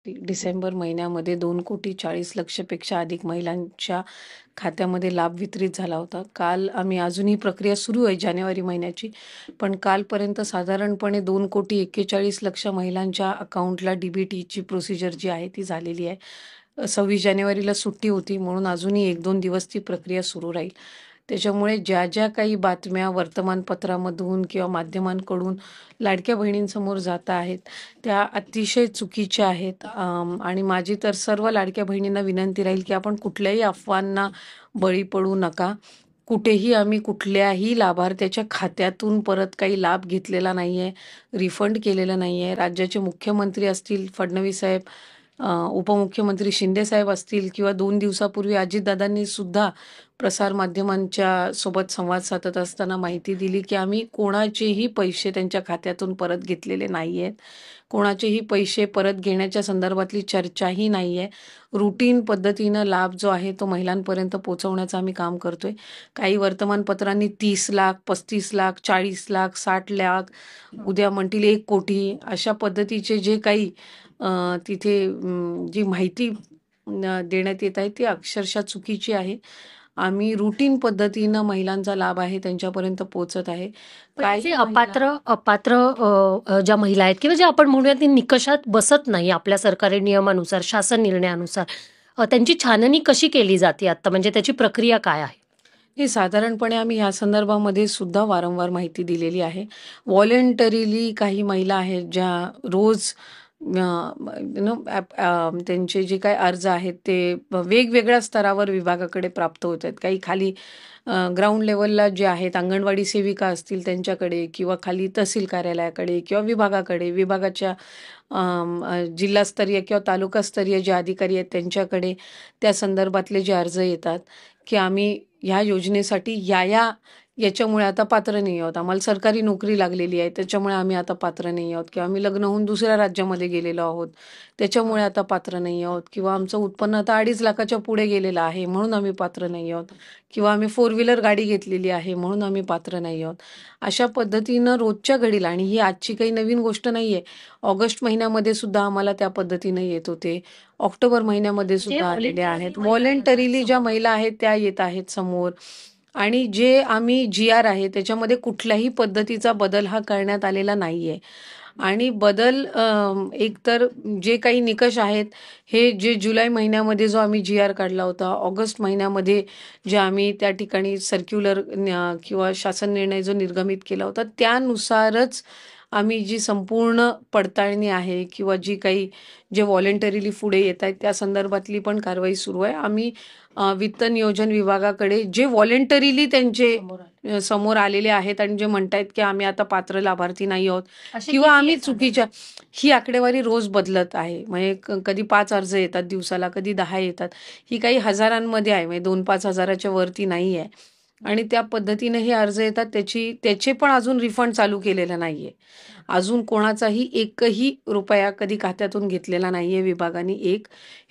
डिसेंबर महिन्यामध्ये 2,40,00,000 पेक्षा अधिक महिलांच्या खात्यामध्ये लाभ वितरित झाला होता. काल आम्ही अजूनही प्रक्रिया सुरू आहे जानेवारी महिन्याची. पण कालपर्यंत साधारणपणे 2,41,00,000 महिलांच्या अकाउंटला डी-बी-टीची प्रोसिजर जी आहे ती झालेली आहे. 26 जानेवारीला सुट्टी होती म्हणून अजूनही 1-2 दिवस ती प्रक्रिया सुरू राहील. त्याच्यामुळे ज्या काही बातम्या वर्तमानपत्रामधून किंवा माध्यमांकडून लाडक्या बहिणींसमोर जात आहेत, त्या अतिशय चुकीच्या आहेत. आणि माझी तर सर्व लाडक्या बहिणींना विनंती राहील, की आपण कुठल्याही अफवांना बळी पडू नका. कुठेही आम्ही कुठल्याही लाभार्थ्याच्या खात्यातून परत काही लाभ घेतलेला नाहीये, रिफंड केलेला नाहीये. राज्याचे मुख्यमंत्री असतील फडणवीस साहेब, उपमुख्यमंत्री शिंदे साहेब असतील किंवा 2 दिवसापूर्वी अजितदादांनी सुद्धा प्रसारमाध्यमांच्या सोबत संवाद साधत असताना माहिती दिली, की आम्ही कोणाचेही पैसे त्यांच्या खात्यातून परत घेतलेले नाहीयेत. कोणाचेही पैसे परत घेण्याच्या संदर्भातली चर्चाही नाहीये. रूटीन पद्धतीनं लाभ जो आहे तो महिलांपर्यंत पोहोचवण्याचं आम्ही काम करतोय. काही वर्तमानपत्रांनी 30 लाख, 35 लाख, 40 लाख, 60 लाख, उद्या म्हणतील 1 कोटी अशा पद्धतीचे जे काही तिथे जी माहिती देण्यात येत आहे ती अक्षरशः चुकीची आहे. आम्ही रूटीन पद्धतीनं महिलांचा लाभ आहे त्यांच्यापर्यंत पोहोचत आहे. काही जे अपात्र ज्या महिला आहेत किंवा जे आपण म्हणूया ते निकषात बसत नाही आपल्या सरकारी नियमानुसार, शासन निर्णयानुसार, त्यांची छाननी कशी केली जाते आता, म्हणजे त्याची प्रक्रिया काय आहे? हे साधारणपणे आम्ही ह्या संदर्भामध्ये सुद्धा वारंवार माहिती दिलेली आहे. व्हॉलंटरीली काही महिला आहेत ज्या रोज त्यांचे जे काही अर्ज आहेत ते वेगवेगळ्या स्तरावर विभागाकडे प्राप्त होत आहेत. काही खाली ग्राउंड लेवलला जे आहेत अंगणवाडी सेविका असतील त्यांच्याकडे किंवा खाली तहसील कार्यालयाकडे किंवा विभागाकडे, विभागाच्या जिल्हास्तरीय किंवा तालुकास्तरीय जे अधिकारी आहेत त्यांच्याकडे त्या संदर्भातले जे अर्ज येतात, की आम्ही ह्या योजनेसाठी याच्यामुळे आता पात्र नाही आहोत. आम्हाला सरकारी नोकरी लागलेली आहे त्याच्यामुळे आम्ही आता पात्र नाही आहोत किंवा आम्ही लग्न होऊन दुसऱ्या राज्यामध्ये गेलेलो आहोत त्याच्यामुळे आता पात्र नाही आहोत किंवा आमचं उत्पन्न आता 2.5 लाखाच्या पुढे गेलेलं आहे म्हणून आम्ही पात्र नाही आहोत किंवा आम्ही 4 व्हीलर गाडी घेतलेली आहे म्हणून आम्ही पात्र नाही आहोत. अशा पद्धतीनं रोजच्या घडीला, आणि ही आजची काही नवीन गोष्ट नाही आहे. ऑगस्ट महिन्यामध्ये सुद्धा आम्हाला त्या पद्धतीनं येत होते. ऑक्टोबर महिन्यामध्ये सुद्धा आलेले आहेत. व्हॉलंटरीली ज्या महिला आहेत त्या येत आहेत समोर. आणि जे आम्ही जी-आर आहे त्याच्यामध्ये कुठल्याही पद्धतीचा बदल हा करण्यात आलेला नाहीये. आणि बदल एकतर जे काही निकष आहेत हे जे जुलै महिन्यामध्ये जो आम्ही जी-आर काढला होता, ऑगस्ट महिन्यामध्ये जे आम्ही त्या ठिकाणी सर्क्युलर किंवा शासन निर्णय जो निर्गमित केला होता त्यानुसारच आम्ही जी संपूर्ण पडताळणी आहे किंवा जी काही जे व्हॉलंटरीली पुढे येत आहेत त्या संदर्भातली पण कारवाई सुरू आहे. आम्ही वित्त नियोजन विभागाकडे जे व्हॉलंटरीली त्यांचे समोर आलेले आहेत आणि जे म्हणतायत की आम्ही आता पात्र लाभार्थी नाही आहोत किंवा आम्ही चुकीच्या, ही आकडेवारी रोज बदलत आहे. म्हणजे कधी 5 अर्ज येतात दिवसाला, कधी 10 येतात. ही काही हजारांमध्ये आहे, म्हणजे 2-5 हजाराच्या वरती नाही आहे. आणि त्या पद्धतीने हे अर्ज येतात त्याचे पण अजून रिफंड चालू केलेला नाहीये. अजून कोणाचाही एकही रुपया कधी खात्यातून घेतलेला नाहीये विभागाने.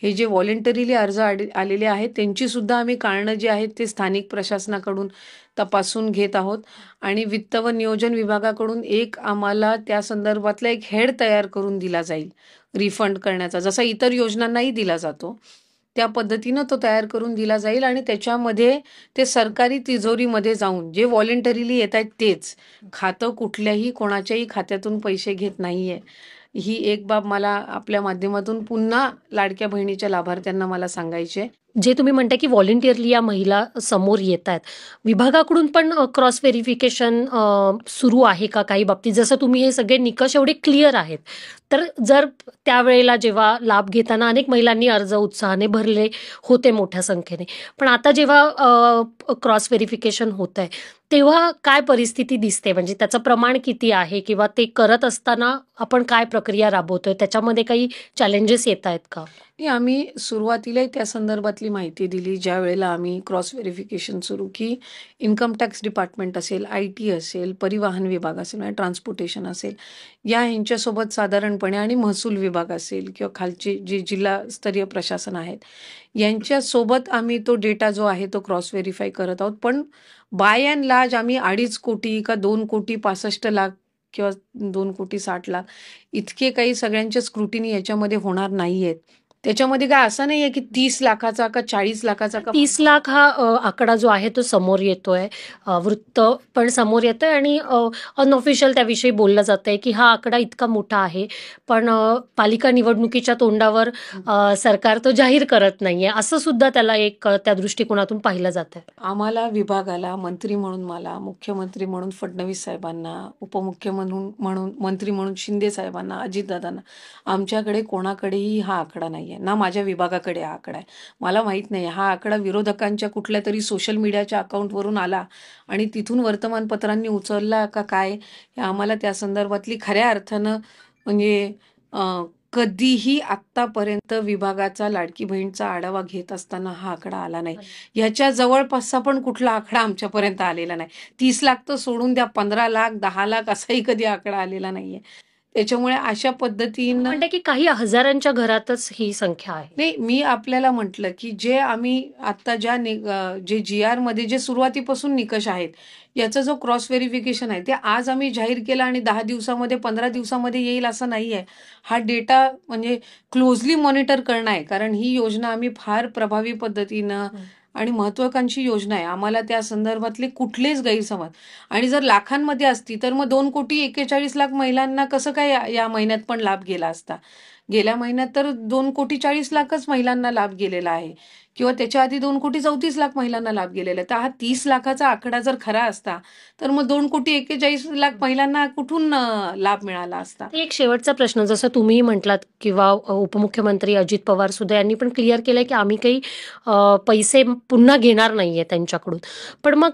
हे जे व्हॉलंटरीली अर्ज आलेले आहेत त्यांची सुद्धा आम्ही कारणं जी आहेत ते स्थानिक प्रशासनाकडून तपासून घेत आहोत. आणि वित्त व नियोजन विभागाकडून आम्हाला त्या संदर्भातला एक हेड तयार करून दिला जाईल रिफंड करण्याचा, जसा इतर योजनांनाही दिला जातो त्या पद्धतीनं तो तयार करून दिला जाईल. आणि त्याच्यामध्ये ते सरकारी तिजोरीमध्ये जाऊन जे व्हॉलंटरीली येत आहेत तेच, खातं कुठल्याही कोणाच्याही खात्यातून पैसे घेत नाहीये. ही एक बाब मला आपल्या माध्यमातून पुन्हा लाडक्या बहिणीच्या लाभार्थ्यांना मला सांगायचे. जे तुम्ही म्हणता की व्हॉलंटिअरली या महिला समोर येत आहेत, विभागाकडून पण क्रॉस व्हेरिफिकेशन सुरू आहे का काही बाबतीत? जसं तुम्ही हे सगळे निकष एवढे क्लिअर आहेत, तर जर त्यावेळेला जेव्हा लाभ घेताना अनेक महिलांनी अर्ज उत्साहाने भरले होते मोठ्या संख्येने, पण आता जेव्हा क्रॉस व्हेरिफिकेशन होत आहे तेव्हा काय परिस्थिती दिसते? म्हणजे त्याचं प्रमाण किती आहे किंवा ते करत असताना आपण काय प्रक्रिया राबवतोय, त्याच्यामध्ये काही चॅलेंजेस येत आहेत का? आम्ही सुरुवातीलाही त्या संदर्भातली माहिती दिली ज्या वेळेला आम्ही क्रॉस व्हेरिफिकेशन सुरू, की इन्कम टॅक्स डिपार्टमेंट असेल, IT असेल, परिवहन विभाग असेल, म्हणजे ट्रान्सपोर्टेशन असेल, ह्यांच्यासोबत साधारणपणे, आणि महसूल विभाग असेल किंवा खालचे जे जिल्हास्तरीय प्रशासन आहेत यांच्यासोबत आम्ही तो डेटा जो आहे तो क्रॉस व्हेरीफाय करत आहोत. पण बाय अँड लार्ज आम्ही 2.5 कोटी का 2,65,00,000 किंवा 2,60,00,000 इतके काही सगळ्यांच्या स्क्रुटिनी याच्यामध्ये होणार नाहीयेत. त्याच्यामध्ये काय असं नाहीये की 30,00,000चा का 40,00,000चा का 30 लाख हा आकडा जो आहे तो समोर येतोय. वृत्त पण समोर येतंय आणि अनऑफिशियल त्याविषयी बोललं जातंय की हा आकडा इतका मोठा आहे. पण पालिका निवडणुकीच्या तोंडावर सरकार तो जाहीर करत नाहीये. असं सुद्धा त्याला एक त्या दृष्टिकोनातून पाहिलं जातंय. आम्हाला विभागाला मंत्री म्हणून मला, मुख्यमंत्री म्हणून फडणवीस साहेबांना, उपमुख्यमंत्री मंत्री म्हणून शिंदे साहेबांना, अजितदादांना, आमच्याकडे कोणाकडेही हा आकडा नाहीये. ना माझ्या विभागाकडे हा आकडा आहे. मला माहीत नाही हा आकडा विरोधकांच्या कुठल्यातरी सोशल मीडियाच्या अकाउंटवरून आला आणि तिथून वर्तमानपत्रांनी उचलला का काय, हे आम्हाला त्या संदर्भातली खऱ्या अर्थानं म्हणजे कधीही आत्तापर्यंत विभागाचा लाडकी बहीणचा आढावा घेत असताना हा आकडा आला नाही. ह्याच्या जवळपासचा पण कुठला आकडा आमच्यापर्यंत आलेला नाही. 30,00,000 तर सोडून द्या, 15,00,000, 10,00,000 असाही कधी आकडा आलेला नाहीये. त्याच्यामुळे अशा पद्धतीनं म्हणते की काही हजारांच्या घरातच ही संख्या आहे. नाही, मी आपल्याला म्हटलं की जे आम्ही आता जे GR मध्ये जे सुरुवातीपासून निकष आहेत, याचा जो क्रॉस व्हेरिफिकेशन आहे ते आज आम्ही जाहीर केला आणि 10 दिवसामध्ये 15 दिवसामध्ये येईल असं नाही आहे. हा डेटा म्हणजे क्लोजली मॉनिटर करणं आहे. कारण ही योजना आम्ही फार प्रभावी पद्धतीनं आणि महत्वाकांक्षी योजना आहे. आम्हाला त्या संदर्भातले कुठलेच गैरसमज आणि जर लाखांमध्ये असती तर मग 2,41,00,000 महिलांना कसं काय या महिन्यात पण लाभ गेला असता. गेल्या महिन्यात तर 2,40,00,000च महिलांना लाभ गेलेला आहे किंवा त्याच्या आधी 2,34,00,000 महिलांना लाभ गेलेला आहे. तर हा 30,00,000चा आकडा जर खरा असता तर मग 2,41,00,000 महिलांना कुठून लाभ मिळाला असता. एक शेवटचा प्रश्न, जसं तुम्ही म्हटलात किंवा उपमुख्यमंत्री अजित पवार सुद्धा यांनी पण क्लिअर केलंय की आम्ही काही पैसे पुन्हा घेणार नाहीये त्यांच्याकडून. पण मग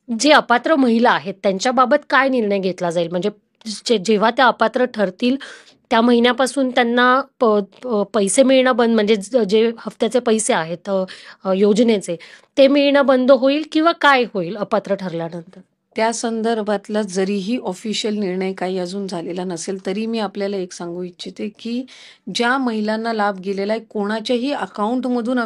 जे अपात्र महिला आहेत त्यांच्याबाबत काय निर्णय घेतला जाईल? म्हणजे जेव्हा त्या अपात्र ठरतील त्या महिन्यापासून त्यांना पैसे मिळणं बंद, म्हणजे जे हफ्त्याचे पैसे आहेत योजनेचे, ते मिळणं बंद होईल किंवा काय होईल अपात्र ठरल्यानंतर? त्या संदर्भातला जरीही ऑफिशियल निर्णय काही अजून झालेला नसेल तरी मी आपल्याला एक सांगू इच्छिते की ज्या महिलांना लाभ गेलेला आहे कोणाच्याही अकाउंटमधून